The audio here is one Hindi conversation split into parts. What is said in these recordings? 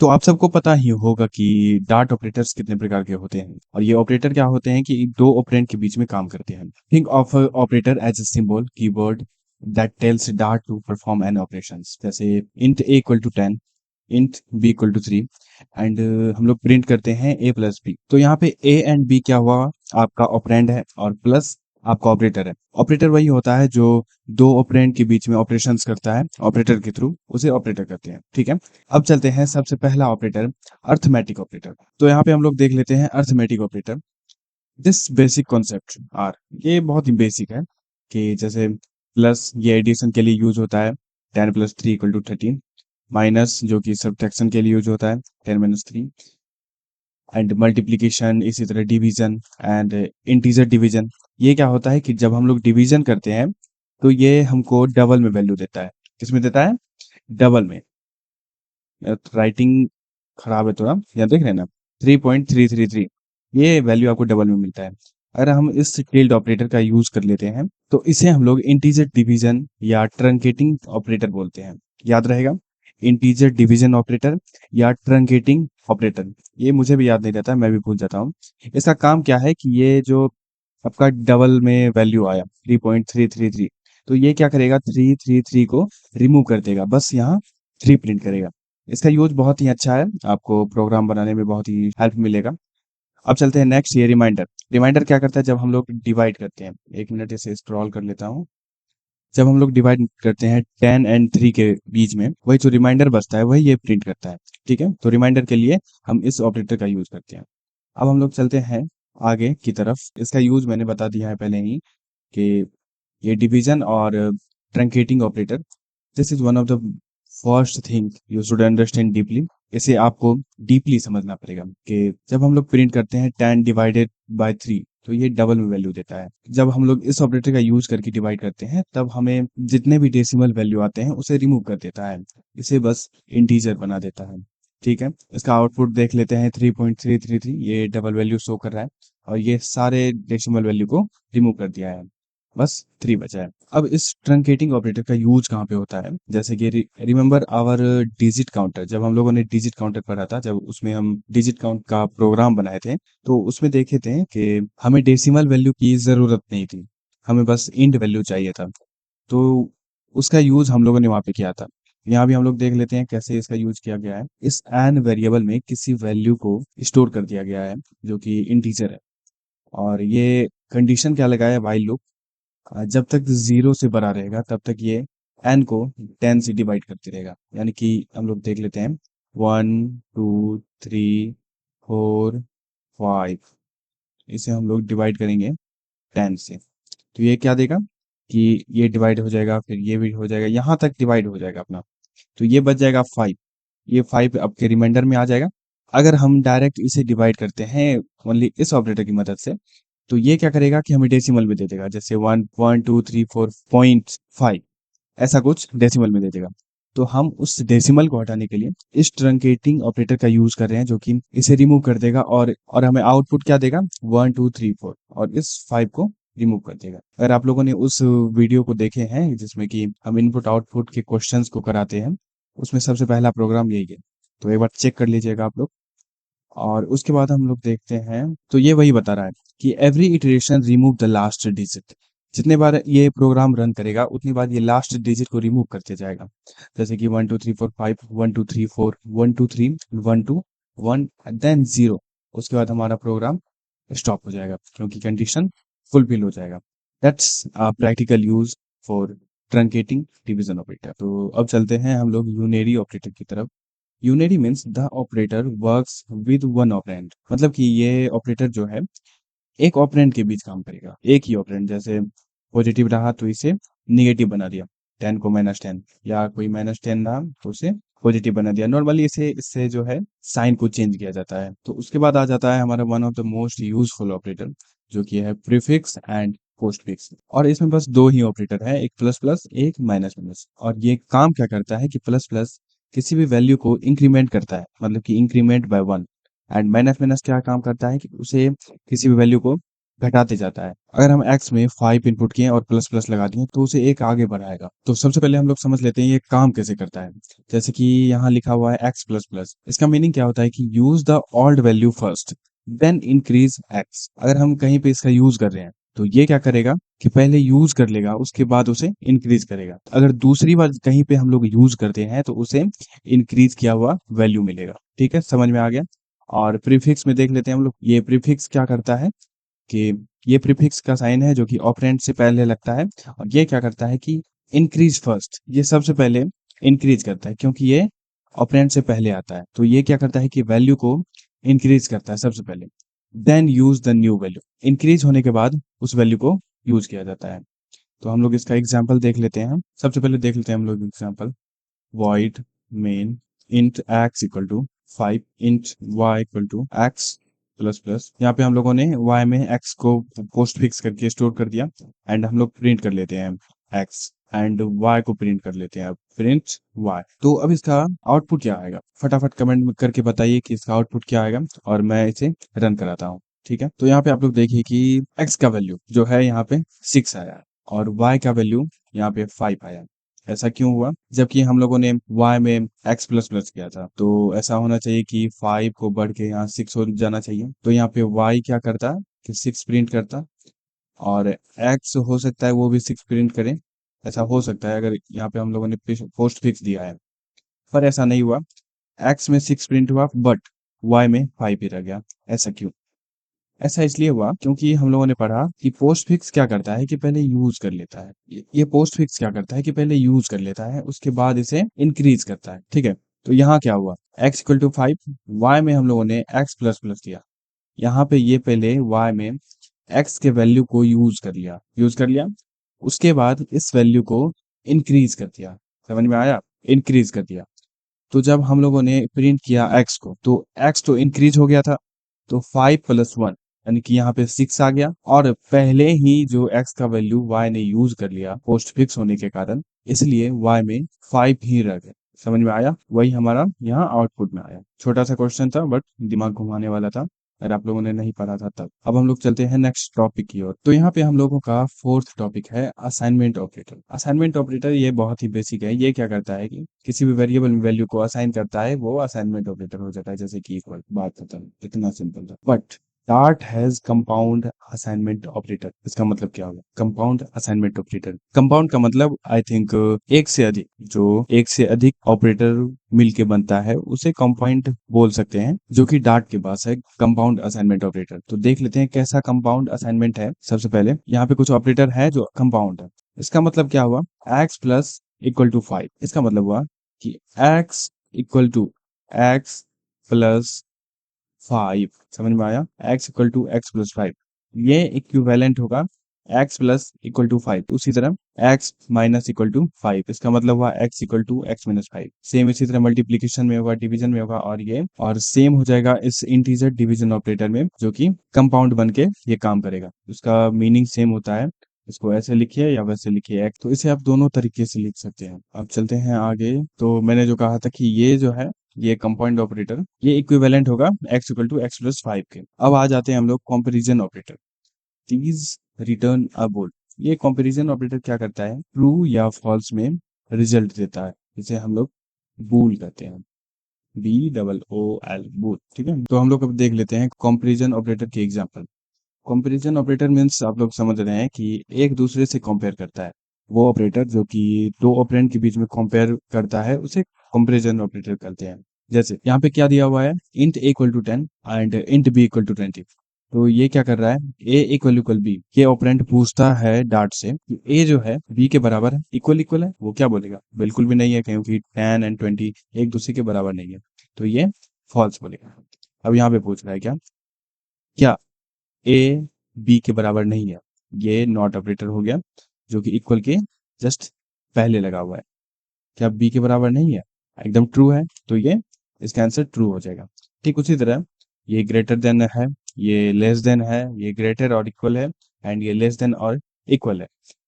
तो आप सबको पता ही होगा कि डार्ट ऑपरेटर्स कितने प्रकार के होते हैं और ये ऑपरेटर क्या होते हैं कि दो ऑपरेंड के बीच में काम करते हैं। Think of operator as a symbol keyword that tells Dart to perform an operations, जैसे int a equal to 10, int b equal to 3 and हम लोग प्रिंट करते हैं ए प्लस बी। तो यहाँ पे ए एंड बी क्या हुआ, आपका ऑपरेंड है और प्लस आपका ऑपरेटर है। ऑपरेटर वही होता है जो दो ऑपरेंड के बीच में ऑपरेशंस करता है, ऑपरेटर के थ्रू उसे ऑपरेटर करते हैं। ठीक है, अब चलते हैं सबसे पहला ऑपरेटर, अर्थमेटिक ऑपरेटर। तो यहाँ पे हम लोग देख लेते हैं arithmetic operator. This basic concept are, ये बहुत ही बेसिक है कि जैसे प्लस ये एडिशन के लिए यूज होता है, 10 प्लस 3 इक्वल टू 13। माइनस जो कि सब्ट्रैक्शन के लिए यूज होता है, 10 माइनस 3। एंड मल्टीप्लीकेशन, इसी तरह डिवीजन एंड इंटीजर डिवीजन। ये क्या होता है कि जब हम लोग डिवीजन करते हैं तो ये हमको डबल में वैल्यू देता है। किसमें देता है? डबल में। राइटिंग खराब है थोड़ा, यहाँ देख रहे हैं ना, 3.333, ये वैल्यू आपको डबल में मिलता है। अगर हम इस टिल्ड ऑपरेटर का यूज कर लेते हैं तो इसे हम लोग इंटीजर डिवीजन या ट्रंकेटिंग ऑपरेटर बोलते हैं। याद रहेगा, इंटीजर डिवीजन ऑपरेटर या ट्रंकेटिंग ऑपरेटर। ये मुझे भी याद नहीं रहता, मैं भी भूल जाता हूँ। इसका काम क्या है कि ये जो आपका डबल में वैल्यू आया 3.333, तो ये क्या करेगा, 333 को रिमूव कर देगा, बस यहाँ 3 प्रिंट करेगा। इसका यूज बहुत ही अच्छा है, आपको प्रोग्राम बनाने में बहुत ही हेल्प मिलेगा। अब चलते हैं नेक्स्ट, ये रिमाइंडर। रिमाइंडर क्या करता है जब हम लोग डिवाइड करते हैं, एक मिनट इसे स्क्रॉल कर लेता हूँ। जब हम लोग डिवाइड करते हैं 10 एंड 3 के बीच में, वही जो रिमाइंडर बचता है वही ये प्रिंट करता है। ठीक है, तो रिमाइंडर के लिए हम इस ऑपरेटर का यूज करते हैं। अब हम लोग चलते हैं आगे की तरफ। इसका यूज मैंने बता दिया है पहले ही कि ये डिवीजन और truncating operator, this is one of the first thing you should understand deeply. इसे आपको डीपली समझना पड़ेगा कि जब हम लोग प्रिंट करते हैं 10 डिवाइडेड बाय 3, तो ये डबल में वैल्यू देता है। जब हम लोग इस ऑपरेटर का यूज करके डिवाइड करते हैं तब हमें जितने भी डेसिमल वैल्यू आते हैं उसे रिमूव कर देता है, इसे बस इंटीजर बना देता है। ठीक है, इसका आउटपुट देख लेते हैं, 3.333, ये डबल वैल्यू शो कर रहा है और ये सारे डेसिमल वैल्यू को रिमूव कर दिया है, बस 3 बचा है। अब इस ट्रंकेटिंग ऑपरेटर का यूज कहाँ पे होता है, जैसे कि रिमेंबर आवर डिजिट काउंटर। जब हम लोगों ने डिजिट काउंटर पढ़ा था, जब उसमें हम डिजिट काउंट का प्रोग्राम बनाए थे, तो उसमें देखे थे कि हमें डेसिमल वैल्यू की जरूरत नहीं थी, हमें बस इंट वैल्यू चाहिए था। तो उसका यूज हम लोगों ने वहां पे किया था। यहाँ भी हम लोग देख लेते हैं कैसे इसका यूज किया गया है। इस एन वेरिएबल में किसी वैल्यू को स्टोर कर दिया गया है जो कि इंटीजर है, और ये कंडीशन क्या लगाया है, व्हाइल लूप। जब तक 0 से बड़ा रहेगा तब तक ये n को 10 से डिवाइड करते रहेगा। यानी कि हम लोग देख लेते हैं, 1 2 3 4 5, इसे हम लोग डिवाइड करेंगे 10 से, तो ये क्या देगा कि ये डिवाइड हो जाएगा, फिर ये भी हो जाएगा, यहाँ तक डिवाइड हो जाएगा अपना। तो ये बच जाएगा 5, ये 5 आपके रिमाइंडर में आ जाएगा। अगर हम डायरेक्ट इसे डिवाइड करते हैं ओनली इस ऑपरेटर की मदद से, तो ये क्या करेगा कि हमें डेसिमल में दे देगा, जैसे 1.234.5, ऐसा कुछ डेसिमल में दे देगा। तो हम उस डेसिमल को हटाने के लिए इस ट्रंकेटिंग ऑपरेटर का यूज कर रहे हैं, जो कि इसे रिमूव कर देगा और हमें आउटपुट क्या देगा, 1 2 3 4, और इस 5 को रिमूव कर देगा। अगर आप लोगों ने उस वीडियो को देखे हैं जिसमें कि हम इनपुट आउटपुट के क्वेश्चंस को कराते हैं, उसमें सबसे पहला प्रोग्राम यही है, तो एक बार चेक कर लीजिएगा आप लोग। और उसके बाद हम लोग देखते हैं, तो ये वही बता रहा है कि every iteration remove the last digit. जितने बार ये प्रोग्राम रन करेगा उतनी बार ये लास्ट डिजिट को रिमूव करते जाएगा। जैसे कि 1 2 3 4 5, 1 2 3 4, 1 2 3 1 2 1, देन 0, उसके बाद हमारा प्रोग्राम स्टॉप हो जाएगा क्योंकि कंडीशन फुलफिल हो जाएगा। That's practical use for truncating division operator. तो अब चलते हैं हम लोग यूनेरी ऑपरेटर की तरफ। Unary means the operator works with one operand, मतलब कि ये ऑपरेटर जो है एक ऑपरेंड के बीच काम करेगा, एक ही ऑपरेंड। जैसे पॉजिटिव रहा तो इसे निगेटिव बना दिया, 10 को -10, या कोई -10 रहा तो उसे पॉजिटिव बना दिया। नॉर्मली इसे इससे जो है साइन को चेंज किया जाता है। तो उसके बाद आ जाता है हमारा one of the most useful operator, जो कि है प्रीफिक्स एंड पोस्टफिक्स। और इसमें बस दो ही ऑपरेटर है, एक प्लस प्लस, एक माइनस माइनस। और ये काम क्या करता है कि प्लस प्लस किसी भी वैल्यू को इंक्रीमेंट करता है, मतलब कि increment by 1। And minus minus क्या काम करता है कि उसे किसी भी वैल्यू को घटाते जाता है। अगर हम x में 5 इनपुट किए और प्लस प्लस लगा दिए तो उसे एक आगे बढ़ाएगा। तो सबसे पहले हम लोग समझ लेते हैं ये काम कैसे करता है। जैसे कि यहाँ लिखा हुआ है x प्लस प्लस, इसका मीनिंग क्या होता है कि use the old value first then increase x। अगर हम कहीं पे इसका यूज कर रहे हैं तो ये क्या करेगा कि पहले यूज कर लेगा, उसके बाद उसे इंक्रीज करेगा। अगर दूसरी बार कहीं पे हम लोग यूज करते हैं तो उसे इंक्रीज किया हुआ वैल्यू मिलेगा। ठीक है, समझ में आ गया। और प्रीफिक्स में देख लेते हैं हम लोग, ये प्रीफिक्स क्या करता है कि ये प्रीफिक्स का साइन है जो कि ऑपरेंड से पहले लगता है, और ये क्या करता है कि इंक्रीज फर्स्ट, ये सबसे पहले इंक्रीज करता है क्योंकि ये ऑपरेंड से पहले आता है। तो ये क्या करता है कि वैल्यू को इंक्रीज करता है सबसे पहले, then use the new value. Increase होने के बाद उस वैल्यू को यूज किया जाता है। तो हम लोग इसका एग्जाम्पल देख लेते हैं। सबसे पहले देख लेते हैं हम लोग example, void main int x equal to 5 int y equal to x plus plus. यहाँ पे हम लोगों ने y में x को पोस्ट फिक्स करके स्टोर कर दिया, एंड हम लोग प्रिंट कर लेते हैं x, एंड y को प्रिंट कर लेते हैं, अब प्रिंट y। तो अब इसका आउटपुट क्या आएगा, फटाफट कमेंट में करके बताइए कि इसका आउटपुट क्या आएगा, और मैं इसे रन कराता हूँ। ठीक है, तो यहाँ पे आप लोग देखिए कि x का वैल्यू जो है यहाँ पे 6 आया, और y का वैल्यू यहाँ पे 5 आया। ऐसा क्यों हुआ, जबकि हम लोगों ने y में x प्लस प्लस किया था। तो ऐसा होना चाहिए कि 5 को बढ़ के यहाँ 6 हो जाना चाहिए। तो यहाँ पे y क्या करता कि 6 प्रिंट करता, और x हो सकता है वो भी 6 प्रिंट करे। ऐसा हो सकता है अगर यहाँ पे हम लोगों ने पोस्ट फिक्स दिया है, पर ऐसा नहीं हुआ। x में 6 प्रिंट हुआ बट y में 5 ही रह गया। ऐसा क्यों, ऐसा इसलिए हुआ क्योंकि हम लोगों ने पढ़ा कि पोस्ट फिक्स क्या करता है कि पहले यूज कर लेता है। ये पोस्ट फिक्स क्या करता है कि पहले यूज कर लेता है, उसके बाद इसे इंक्रीज करता है। ठीक है, तो यहाँ क्या हुआ, x इक्वल टू 5, y में हम लोगों ने x प्लस प्लस दिया। यहाँ पे ये पहले y में x के वैल्यू को यूज कर लिया, उसके बाद इस वैल्यू को इंक्रीज कर दिया। समझ में आया, इंक्रीज कर दिया। तो जब हम लोगों ने प्रिंट किया x को, तो x तो इंक्रीज हो गया था, तो 5 + 1 यानी कि यहाँ पे 6 आ गया, और पहले ही जो x का वैल्यू y ने यूज कर लिया पोस्ट फिक्स होने के कारण, इसलिए y में 5 ही रह गए। समझ में आया, वही हमारा यहाँ आउटपुट में आया। छोटा सा क्वेश्चन था बट दिमाग घुमाने वाला था, अगर आप लोगों ने नहीं पढ़ा था तब। अब हम लोग चलते हैं नेक्स्ट टॉपिक की ओर। तो यहाँ पे हम लोगों का फोर्थ टॉपिक है असाइनमेंट ऑपरेटर। असाइनमेंट ऑपरेटर ये बहुत ही बेसिक है। ये क्या करता है कि किसी भी वेरिएबल में वैल्यू को असाइन करता है, वो असाइनमेंट ऑपरेटर हो जाता है, जैसे कि इक्वल, बात खत्म, इतना सिंपल था। But dart has compound assignment operator. इसका मतलब क्या होगा, कंपाउंड असाइनमेंट ऑपरेटर। कंपाउंड का मतलब आई थिंक एक से अधिक, जो एक से अधिक ऑपरेटर मिलके बनता है उसे कंपाउंड बोल सकते हैं, जो कि डार्ट के पास है, कंपाउंड असाइनमेंट ऑपरेटर। तो देख लेते हैं कैसा कंपाउंड असाइनमेंट है। सबसे पहले यहाँ पे कुछ ऑपरेटर है जो कंपाउंड है। इसका मतलब क्या हुआ, x प्लस इक्वल टू 5। इसका मतलब हुआ कि x equal to x plus 5। समझ में आया, x equal to x plus 5, ये इक्विवेलेंट होगा x प्लस इक्वल टू 5। उसी तरह x माइनस इक्वल टू 5, इसका मतलब हुआ x equal to x minus 5। Same इसी तरह मल्टीप्लीकेशन में होगा, डिवीजन में होगा, और ये और सेम हो जाएगा इस इंटीजर डिवीजन ऑपरेटर में, जो कि कंपाउंड बन के ये काम करेगा। उसका मीनिंग सेम होता है, इसको ऐसे लिखिए या वैसे लिखिए, तो इसे आप दोनों तरीके से लिख सकते हैं। अब चलते हैं आगे। तो मैंने जो कहा था कि ये जो है, ये कंपाउंड ऑपरेटर, ये इक्विवेलेंट होगा x equal to x plus 5 के। अब आ जाते हैं हम लोग comparison operator, please return a bool. ये कंपैरिजन ऑपरेटर क्या करता है, ट्रू या फॉल्स में रिजल्ट देता है, जिसे हम लोग बूल कहते हैं, BOOL, बूल। ठीक है, तो हम लोग अब देख लेते हैं कंपैरिजन ऑपरेटर के एग्जांपल। कंपैरिजन ऑपरेटर मीन्स आप लोग समझ रहे हैं कि एक दूसरे से कंपेयर करता है। वो ऑपरेटर जो कि दो ऑपरेंड के बीच में कंपेयर करता है उसे कंपैरिजन ऑपरेटर कहते हैं। जैसे यहाँ पे क्या दिया हुआ है, int a equal to 10 and int b equal to 20। तो ये क्या कर रहा है, a इक्वल इक्वल b, ये ऑपरेंड पूछता है डार्ट से कि a जो है b के बराबर है, इक्वल इक्वल है। वो क्या बोलेगा, बिल्कुल भी नहीं है, क्योंकि 10 एंड 20 एक दूसरे के बराबर नहीं है, तो ये फॉल्स बोलेगा। अब यहाँ पे पूछ रहा है क्या ए बी के बराबर नहीं है, ये नॉट ऑपरेटर हो गया, जो कि इक्वल के जस्ट पहले लगा हुआ है। क्या बी के बराबर नहीं है, एकदम ट्रू है, तो ये इसका आंसर ट्रू हो जाएगा। ठीक उसी तरह ये ग्रेटर देन है, ये लेस देन है, ये ग्रेटर और इक्वल है, एंड ये लेस देन और इक्वल है।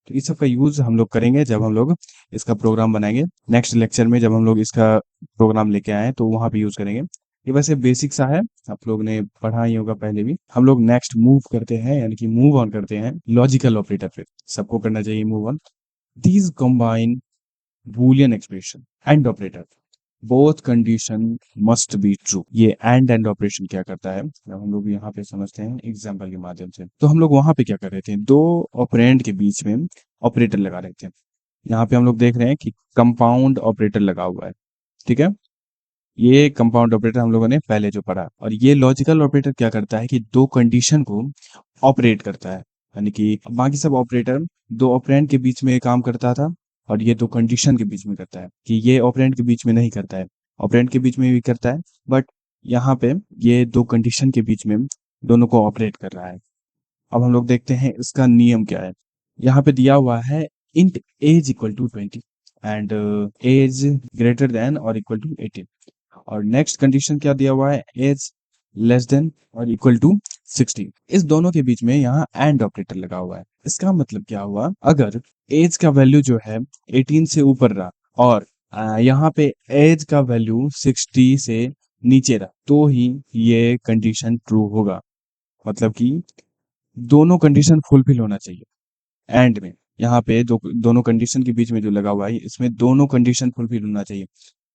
तो इस सब का यूज हम लोग करेंगे जब हम लोग इसका प्रोग्राम बनाएंगे। नेक्स्ट लेक्चर में जब हम लोग इसका प्रोग्राम लेके आए तो वहां पे यूज करेंगे। ये वैसे बेसिक सा है, आप लोग ने पढ़ा ही होगा पहले भी। हम लोग नेक्स्ट मूव करते हैं, यानी कि मूव ऑन करते हैं लॉजिकल ऑपरेटर पे। सबको करना चाहिए move on. These combine Boolean expression and operator both condition must be true. ये एंड ऑपरेशन क्या करता है, जब हम लोग यहाँ पे समझते हैं एग्जाम्पल के माध्यम से। तो हम लोग वहां पे क्या कर रहे थे, दो ऑपरेंड के बीच में ऑपरेटर लगा रहे थे। यहाँ पे हम लोग देख रहे हैं कि कंपाउंड ऑपरेटर लगा हुआ है, ठीक है। ये कंपाउंड ऑपरेटर हम लोगों ने पहले जो पढ़ा। और ये लॉजिकल ऑपरेटर क्या करता है कि दो कंडीशन को ऑपरेट करता है, यानी कि बाकी सब ऑपरेटर दो ऑपरेंड के बीच में काम करता था, और ये दो कंडीशन के बीच में करता है, कि ये ऑपरेंड के बीच में नहीं करता है, ऑपरेंड के बीच में भी करता है, बट यहाँ पे ये दो कंडीशन के बीच में दोनों को ऑपरेट कर रहा है। अब हम लोग देखते हैं इसका नियम क्या है। यहाँ पे दिया हुआ है int age equal to 20 and age greater than और इक्वल टू 18। और नेक्स्ट कंडीशन क्या दिया हुआ है, एज लेस देन और इक्वल टू 60। इस दोनों के बीच में यहाँ एंड ऑपरेटर लगा हुआ है। इसका मतलब क्या हुआ, अगर एज का वैल्यू जो है 18 से ऊपर रहा और यहाँ पे एज का वैल्यू 60 से नीचे रहा, तो ही ये कंडीशन ट्रू होगा। मतलब कि दोनों कंडीशन फुलफिल होना चाहिए एंड में। यहाँ पे दोनों कंडीशन के बीच में जो लगा हुआ है, इसमें दोनों कंडीशन फुलफिल होना चाहिए।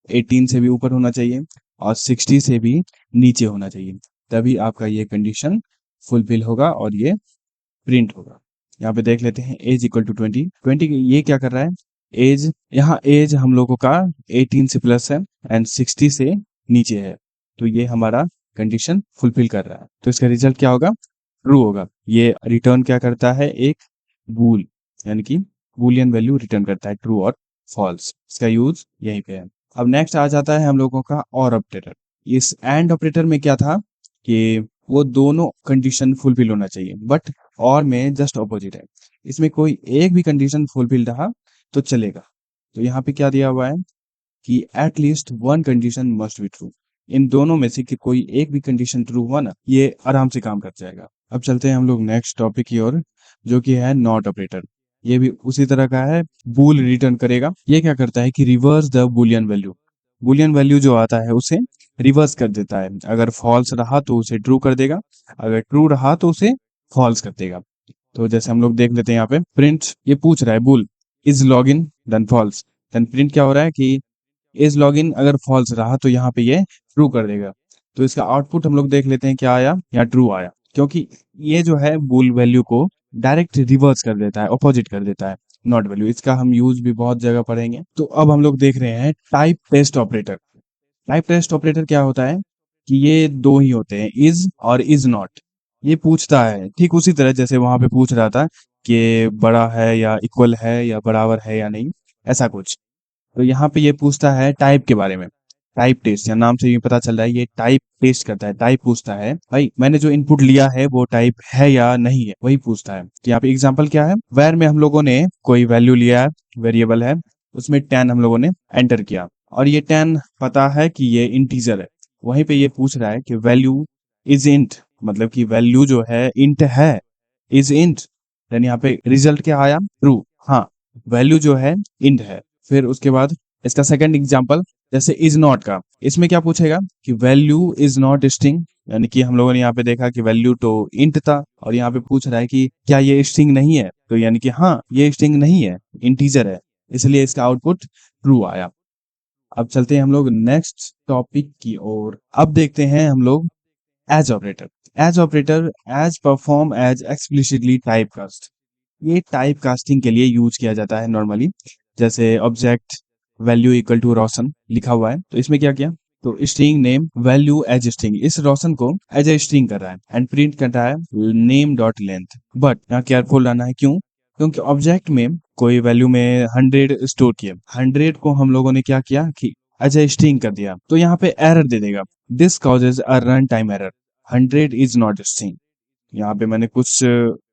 18 से भी ऊपर होना चाहिए और 60 से भी नीचे होना चाहिए, तभी आपका ये कंडीशन फुलफिल होगा और ये प्रिंट होगा। यहाँ पे देख लेते हैं एज इक्वल टू 20। ये क्या कर रहा है, एज, यहाँ एज हम लोगों का 18 से प्लस है एंड 60 से नीचे है, तो ये हमारा कंडीशन फुलफिल कर रहा है। तो इसका रिजल्ट क्या होगा, ट्रू होगा। ये रिटर्न क्या करता है, एक बूल, यानी कि बूलियन वैल्यू रिटर्न करता है, ट्रू और फॉल्स। इसका यूज यहीं पे है। अब नेक्स्ट आ जाता है हम लोगों का और ऑपरेटर। इस एंड ऑपरेटर में क्या था कि वो दोनों कंडीशन फुलफिल होना चाहिए, बट और में जस्ट ऑपोजिट है। इसमें कोई एक भी कंडीशन फुलफिल रहा तो चलेगा। तो यहाँ पे क्या दिया हुआ है कि at least one condition must be true. इन दोनों में से कि कोई एक भी कंडीशन ट्रू हुआ ना, ये आराम से काम कर जाएगा। अब चलते हैं हम लोग नेक्स्ट टॉपिक की ओर, जो कि है नॉट ऑपरेटर। ये भी उसी तरह का है, बूल रिटर्न करेगा। ये क्या करता है कि reverse the Boolean value. Boolean value जो आता है उसे रिवर्स कर देता है। अगर फॉल्स रहा तो उसे ट्रू कर देगा, अगर ट्रू रहा तो उसे फॉल्स कर देगा। तो जैसे हम लोग देख लेते हैं यहाँ पे प्रिंट, ये पूछ रहा है bool is log in then false, then print क्या हो रहा है कि इज लॉग इन अगर फॉल्स रहा तो यहाँ पे ये ट्रू कर देगा। तो इसका आउटपुट हम लोग देख लेते हैं क्या आया, यहाँ ट्रू आया, क्योंकि ये जो है बुल वैल्यू को डायरेक्ट रिवर्स कर देता है, अपोजिट कर देता है नॉट वैल्यू। इसका हम यूज भी बहुत जगह पढ़ेंगे। तो अब हम लोग देख रहे हैं type test operator. Type test operator क्या होता है कि ये दो ही होते हैं, इज और इज नॉट। ये पूछता है ठीक उसी तरह जैसे वहां पे पूछ रहा था कि बड़ा है या इक्वल है या बराबर है या नहीं, ऐसा कुछ। तो यहाँ पे ये पूछता है टाइप के बारे में। टाइप टेस्ट, या नाम से भी पता चल रहा है ये टाइप टेस्ट करता है। टाइप पूछता है भाई मैंने जो इनपुट लिया है वो टाइप है या नहीं है, वही पूछता है। तो यहाँ पे एग्जांपल क्या है, वेर में हम लोगों ने कोई वैल्यू लिया है, वेरिएबल है, उसमें 10 हम लोगों ने एंटर किया और ये 10 पता है कि ये इंटीजर है। वहीं पे ये पूछ रहा है कि वैल्यू इज इंट, मतलब कि वैल्यू जो है इंट है, इज इंट। देन यहाँ पे रिजल्ट क्या आया, ट्रू। हाँ, वैल्यू जो है इंट है। फिर उसके बाद इसका सेकंड एग्जांपल जैसे इज नॉट का, इसमें क्या पूछेगा कि वैल्यू इज नॉट स्ट्रिंग, यानी कि हम लोगों ने यहाँ पे देखा कि वैल्यू तो इंट था और यहाँ पे पूछ रहा है कि क्या ये स्ट्रिंग नहीं है, तो यानी कि हाँ ये स्ट्रिंग नहीं है, इंटीजर है, इसलिए इसका आउटपुट ट्रू आया। अब चलते हैं हम लोग नेक्स्ट टॉपिक की ओर। अब देखते हैं हम लोग as operator. As operator as perform as explicitly typecast. ये टाइप कास्टिंग के लिए यूज किया जाता है नॉर्मली। जैसे object value equal to Roshan लिखा हुआ है, तो इसमें क्या किया, तो string name value as string, इस रोशन को एज ए स्ट्रिंग कर रहा है एंड प्रिंट कर रहा है नेम डॉट लेंथ। बट यहाँ केयरफुल रहना है, क्यों, क्योंकि ऑब्जेक्ट में कोई वैल्यू में 100 स्टोर किया, 100 को हम लोगों ने क्या किया कि एज ए स्ट्रिंग कर दिया, तो यहाँ पे एरर दे देगा, this causes a run time error, 100 is not string. यहाँ पे मैंने कुछ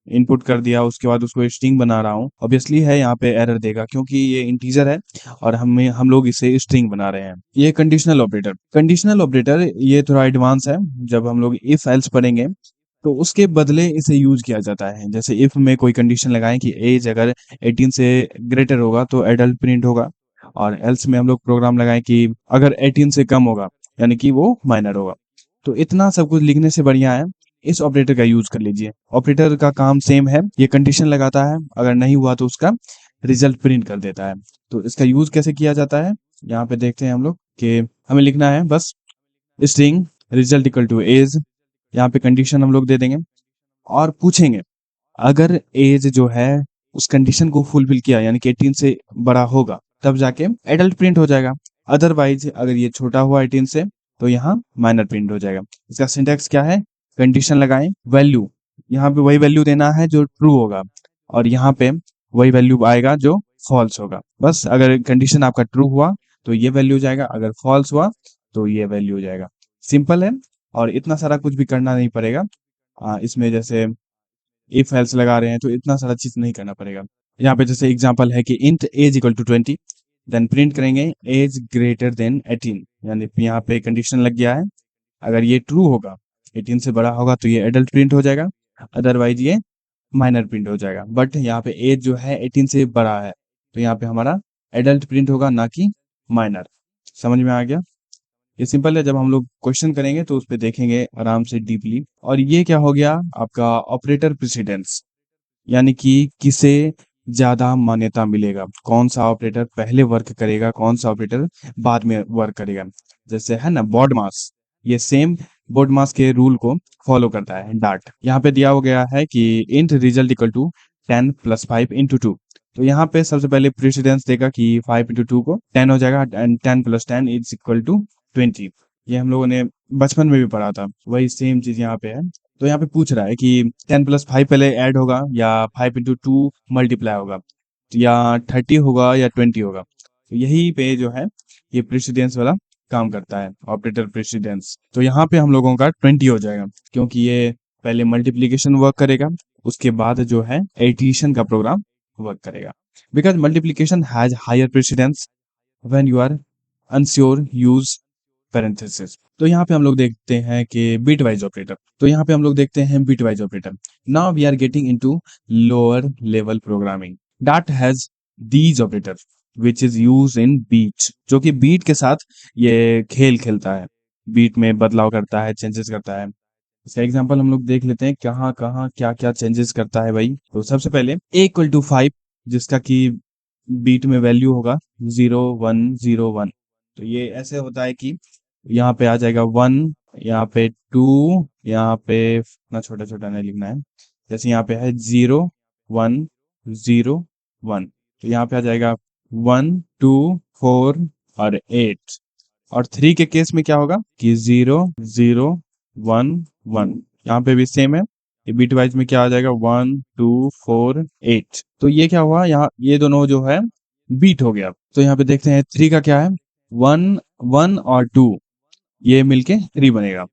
इनपुट कर दिया, उसके बाद उसको स्ट्रिंग बना रहा हूँ, ऑब्वियसली है यहाँ पे एरर देगा क्योंकि ये इंटीजर है और हम लोग इसे स्ट्रिंग बना रहे हैं। ये कंडीशनल ऑपरेटर। कंडीशनल ऑपरेटर ये थोड़ा एडवांस है, जब हम लोग इफ एल्स पढ़ेंगे तो उसके बदले इसे यूज किया जाता है। जैसे इफ में कोई कंडीशन लगाएं कि एज अगर 18 से ग्रेटर होगा तो एडल्ट प्रिंट होगा, और एल्स में हम लोग प्रोग्राम लगाएं कि अगर 18 से कम होगा यानी कि वो माइनर होगा। तो इतना सब कुछ लिखने से बढ़िया है इस ऑपरेटर का यूज कर लीजिए। ऑपरेटर का काम सेम है, ये कंडीशन लगाता है, अगर नहीं हुआ तो उसका रिजल्ट प्रिंट कर देता है। तो इसका यूज कैसे किया जाता है, यहाँ पे देखते हैं हम लोग कि हमें लिखना है बस string result equal to as, यहाँ पे कंडीशन हम लोग दे देंगे और पूछेंगे अगर एज जो है उस कंडीशन को फुलफिल किया यानी कि 18 से बड़ा होगा तब जाके एडल्ट प्रिंट हो जाएगा। अदरवाइज अगर ये छोटा हुआ 18 से तो यहाँ माइनर प्रिंट हो जाएगा। इसका सिंटैक्स क्या है, कंडीशन लगाएं, वैल्यू यहाँ पे वही वैल्यू देना है जो ट्रू होगा और यहाँ पे वही वैल्यू आएगा जो फॉल्स होगा। बस अगर कंडीशन आपका ट्रू हुआ तो ये वैल्यू जाएगा, अगर फॉल्स हुआ तो ये वैल्यू जाएगा। सिंपल है और इतना सारा कुछ भी करना नहीं पड़ेगा। इसमें जैसे इफ एल्स लगा रहे हैं तो इतना सारा चीज नहीं करना पड़ेगा। यहाँ पे जैसे एग्जांपल है कि int age equal to 20, then print करेंगे एज ग्रेटर देन 18, यानी यहाँ पे कंडीशन लग गया है, अगर ये ट्रू होगा 18 से बड़ा होगा तो ये एडल्ट प्रिंट हो जाएगा, अदरवाइज ये माइनर प्रिंट हो जाएगा। बट यहाँ पे एज जो है 18 से बड़ा है तो यहाँ पे हमारा एडल्ट प्रिंट होगा ना कि माइनर। समझ में आ गया, ये सिंपल है। जब हम लोग क्वेश्चन करेंगे तो उस पर देखेंगे आराम से डीपली। और ये क्या हो गया आपका ऑपरेटर प्रेसिडेंस, यानी कि किसे ज्यादा मान्यता मिलेगा, कौन सा ऑपरेटर पहले वर्क करेगा, कौन सा ऑपरेटर बाद में वर्क करेगा। जैसे है ना बॉड मास, ये सेम बोर्ड मास के रूल को फॉलो करता है डार्ट। यहाँ पे दिया हो गया है कि int result equal to 10 plus 5 into 2। तो यहाँ पे सबसे पहले प्रेसिडेंस देगा कि 5 इंटू 2 को 10 हो जाएगा and 10 plus 10 is equal to 20। ये हम लोगों ने बचपन में भी पढ़ा था, वही सेम चीज यहाँ पे है। तो यहाँ पे पूछ रहा है कि 10 प्लस 5 पहले ऐड होगा या 5 इंटू 2 मल्टीप्लाई होगा या 30 होगा या 20 होगा। तो यही पे जो है ये प्रेसिडेंस वाला काम करता है, ऑपरेटर प्रेसिडेंस। तो यहाँ पे हम लोगों का 20 हो जाएगा क्योंकि ये पहले मल्टीप्लीकेशन वर्क करेगा उसके बाद जो है एडिशन का प्रोग्राम वर्क करेगा। Because multiplication has higher precedence when you are unsure use parenthesis. तो यहाँ पे हम लोग देखते हैं कि बिट वाइज ऑपरेटर। तो यहाँ पे हम लोग देखते हैं bitwise operator. Now we are getting into lower level programming. Dart has these operator which is use in bit, जो कि बीट के साथ ये खेल खेलता है, बीट में बदलाव करता है, चेंजेस करता है। इसका एग्जांपल हम लोग देख लेते हैं कहाँ कहाँ क्या क्या चेंजेस करता है भाई। तो सबसे पहले a इक्वल टू 5 जिसका कि बीट में वैल्यू होगा 0101। तो ये ऐसे होता है कि यहाँ पे आ जाएगा 1, यहाँ पे 2, यहाँ पे इतना छोटा छोटा नहीं लिखना है, जैसे यहाँ पे है 0101। तो यहाँ पे आ जाएगा 1 2 4 और 8। और 3 के केस में क्या होगा कि 0011। यहाँ पे भी सेम है, ये बीट वाइज में क्या आ जाएगा 1 2 4 8। तो ये क्या हुआ, यहाँ ये दोनों जो है बीट हो गया। तो यहाँ पे देखते हैं 3 का क्या है, 1 1 और 2 ये मिलके 3 बनेगा,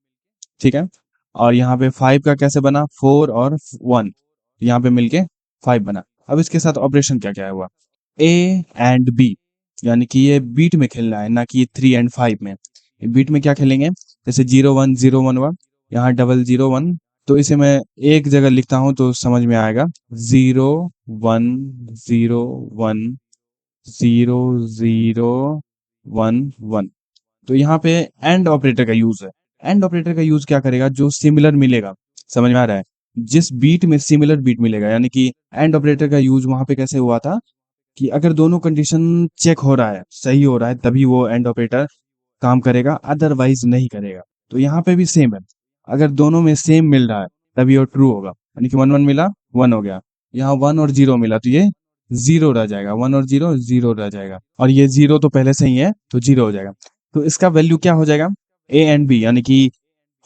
ठीक है। और यहाँ पे 5 का कैसे बना, 4 और 1 यहाँ पे मिलके 5 बना। अब इसके साथ ऑपरेशन क्या क्या हुआ, ए एंड बी, यानी कि ये बीट में खेलना है ना कि 3 एंड 5 में। बीट में क्या खेलेंगे, जैसे 0101 हुआ, यहाँ 001। तो इसे मैं एक जगह लिखता हूँ तो समझ में आएगा, 0101 0011। तो यहाँ पे एंड ऑपरेटर का यूज है। एंड ऑपरेटर का यूज क्या करेगा, जो सिमिलर मिलेगा, समझ में आ रहा है, जिस बीट में सिमिलर बीट मिलेगा। यानी कि एंड ऑपरेटर का यूज वहां पे कैसे हुआ था कि अगर दोनों कंडीशन चेक हो रहा है, सही हो रहा है, तभी वो एंड ऑपरेटर काम करेगा, अदरवाइज नहीं करेगा। तो यहाँ पे भी सेम है, अगर दोनों में सेम मिल रहा है तभी वो ट्रू होगा, यानी कि 1 1 मिला 1 हो गया, यहाँ 1 और 0 मिला तो ये 0 रह जाएगा, 1 और 0 0 रह जाएगा, और ये 0 तो पहले से ही है तो 0 हो जाएगा। तो इसका वैल्यू क्या हो जाएगा, ए एंड बी, यानी कि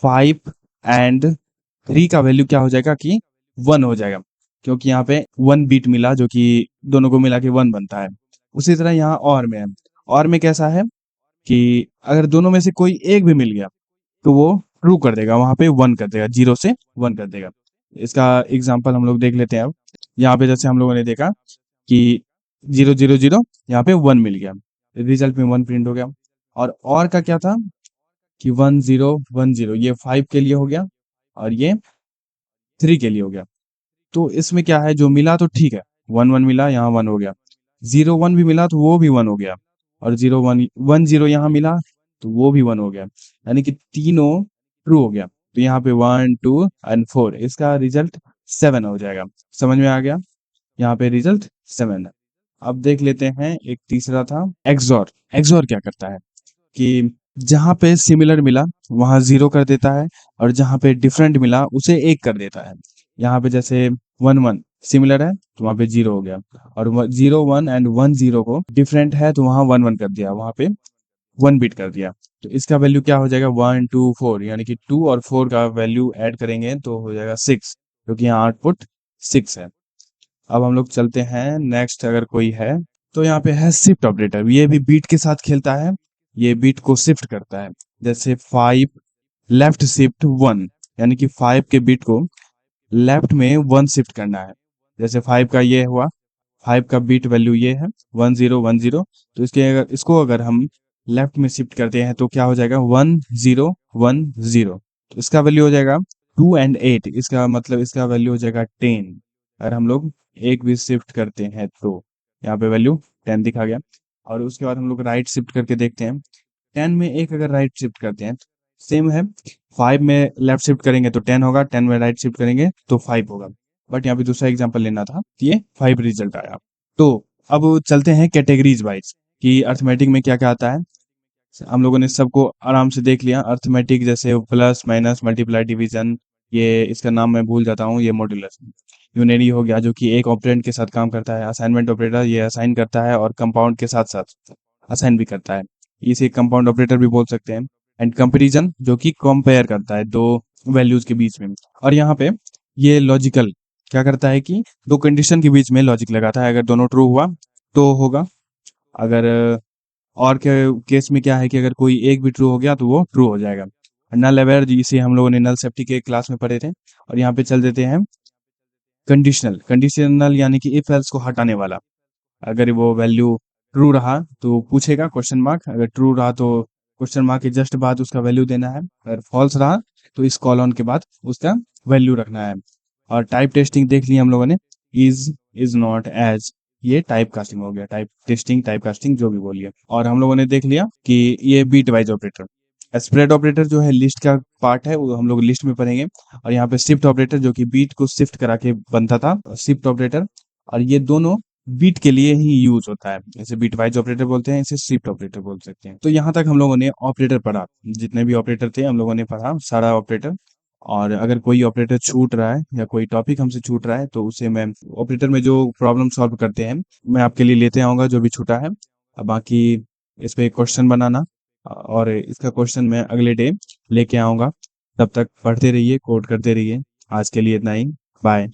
5 एंड 3 का वैल्यू क्या हो जाएगा कि 1 हो जाएगा, क्योंकि यहाँ पे 1 बीट मिला जो कि दोनों को मिला के 1 बनता है। उसी तरह यहाँ और में है, और में कैसा है कि अगर दोनों में से कोई एक भी मिल गया तो वो ट्रू कर देगा, वहां पे 1 कर देगा, 0 से 1 कर देगा। इसका एग्जांपल हम लोग देख लेते हैं। अब यहाँ पे जैसे हम लोगों ने देखा कि 0 0 0 यहाँ पे 1 मिल गया, रिजल्ट में 1 प्रिंट हो गया। और का क्या था कि 1 0 1 0, ये 5 के लिए हो गया और ये 3 के लिए हो गया। तो इसमें क्या है, जो मिला तो ठीक है, 1 1 मिला, यहाँ 1 हो गया, 0 1 भी मिला तो वो भी 1 हो गया, और 0 1 1 0 यहाँ मिला तो वो भी 1 हो गया, यानी कि तीनों ट्रू हो गया। तो यहाँ पे 1 2 एंड 4, इसका रिजल्ट 7 हो जाएगा। समझ में आ गया? यहाँ पे रिजल्ट 7 है। अब देख लेते हैं, एक तीसरा था एक्सॉर। एक्सॉर क्या करता है कि जहाँ पे सिमिलर मिला वहां 0 कर देता है, और जहाँ पे डिफरेंट मिला उसे 1 कर देता है। यहाँ पे जैसे 1 1 सिमिलर है तो वहां पे 0 हो गया, और 0 1 एंड 1 0 को डिफरेंट है तो वहां 1 1 कर दिया, वहां पे 1 बिट कर दिया। तो इसका वैल्यू क्या हो जाएगा, 1 2 4, यानी कि 2 और 4 का वैल्यू ऐड करेंगे तो हो जाएगा 6, क्योंकि यहाँ आउटपुट 6 है। अब हम लोग चलते हैं नेक्स्ट, अगर कोई है तो यहाँ पे है शिफ्ट ऑपरेटर। ये भी बीट के साथ खेलता है, ये बीट को शिफ्ट करता है। जैसे 5 लेफ्ट शिफ्ट 1, यानी कि 5 के बीट को लेफ्ट में 1 शिफ्ट करना है। जैसे 5 का ये हुआ, 5 का बीट वैल्यू ये है 1 0 1 0, तो इसको अगर हम लेफ्ट में शिफ्ट करते हैं तो क्या हो जाएगा, 1 0 1 0। तो इसका वैल्यू हो जाएगा 2 एंड 8, इसका मतलब इसका वैल्यू हो जाएगा 10। अगर हम लोग एक भी शिफ्ट करते हैं तो यहाँ पे वैल्यू 10 दिखा गया। और उसके बाद हम लोग राइट शिफ्ट करके देखते हैं, 10 में एक अगर राइट शिफ्ट करते हैं सेम है, 5 में लेफ्ट शिफ्ट करेंगे तो 10 होगा, 10 में राइट शिफ्ट करेंगे तो 5 होगा। बट यहाँ पे दूसरा एग्जांपल लेना था, ये 5 रिजल्ट आया। तो अब चलते हैं कैटेगरीज वाइज कि अर्थमेटिक में क्या क्या आता है। हम लोगों ने सबको आराम से देख लिया। अर्थमेटिक जैसे प्लस माइनस मल्टीप्लाई डिवीजन, ये इसका नाम मैं भूल जाता हूँ, ये मॉड्यूलस। यूनरी हो गया जो कि एक ऑपरेंड के साथ काम करता है। असाइनमेंट ऑपरेटर ये असाइन करता है और कंपाउंड के साथ साथ असाइन भी करता है, इसे कंपाउंड ऑपरेटर भी बोल सकते हैं। एंड कंपैरिजन जो कि कंपेयर करता है दो वैल्यूज के बीच में। और यहाँ पे ये लॉजिकल क्या करता है कि दो कंडीशन के बीच में लॉजिक लगाता है, अगर दोनों ट्रू हुआ तो होगा, अगर और के केस में क्या है कि अगर कोई एक भी ट्रू हो गया तो वो ट्रू हो जाएगा। नल अवेयर जिसे हम लोगों ने नल सेफ्टी के क्लास में पढ़े थे। और यहाँ पे चल देते हैं कंडीशनल। कंडीशनल यानी कि इफ एल्स को हटाने वाला। अगर वो वैल्यू ट्रू रहा तो पूछेगा क्वेश्चन मार्क, अगर ट्रू रहा तो क्वेश्चन मार्क के जस्ट बाद उसका वैल्यू देना है, अगर फॉल्स रहा तो इस कॉलन के बाद उसका वैल्यू रखना है। और टाइप टेस्टिंग देख लिया हम लोगों ने, इज नॉट एज, ये टाइप कास्टिंग हो गया, टाइप टेस्टिंग टाइप कास्टिंग जो भी बोलिए। और हम लोगों ने देख लिया कि ये bitwise operator. Spread operator जो है लिस्ट का पार्ट है, वो हम लोग लिस्ट में पढ़ेंगे। और यहाँ पे शिफ्ट ऑपरेटर जो कि बीट को शिफ्ट करा के बनता था, शिफ्ट ऑपरेटर। और ये दोनों बीट के लिए ही यूज होता है, जैसे बीट वाइज ऑपरेटर बोलते हैं, इसे शिफ्ट ऑपरेटर बोल सकते हैं। तो यहाँ तक हम लोगों ने ऑपरेटर पढ़ा, जितने भी ऑपरेटर थे हम लोगों ने पढ़ा सारा ऑपरेटर। और अगर कोई ऑपरेटर छूट रहा है या कोई टॉपिक हमसे छूट रहा है तो उसे मैं ऑपरेटर में जो प्रॉब्लम सॉल्व करते हैं मैं आपके लिए लेते आऊंगा जो भी छूटा है। अब बाकी इस पे क्वेश्चन बनाना, और इसका क्वेश्चन मैं अगले डे लेके आऊंगा। तब तक पढ़ते रहिए, कोड करते रहिए। आज के लिए इतना ही, बाय।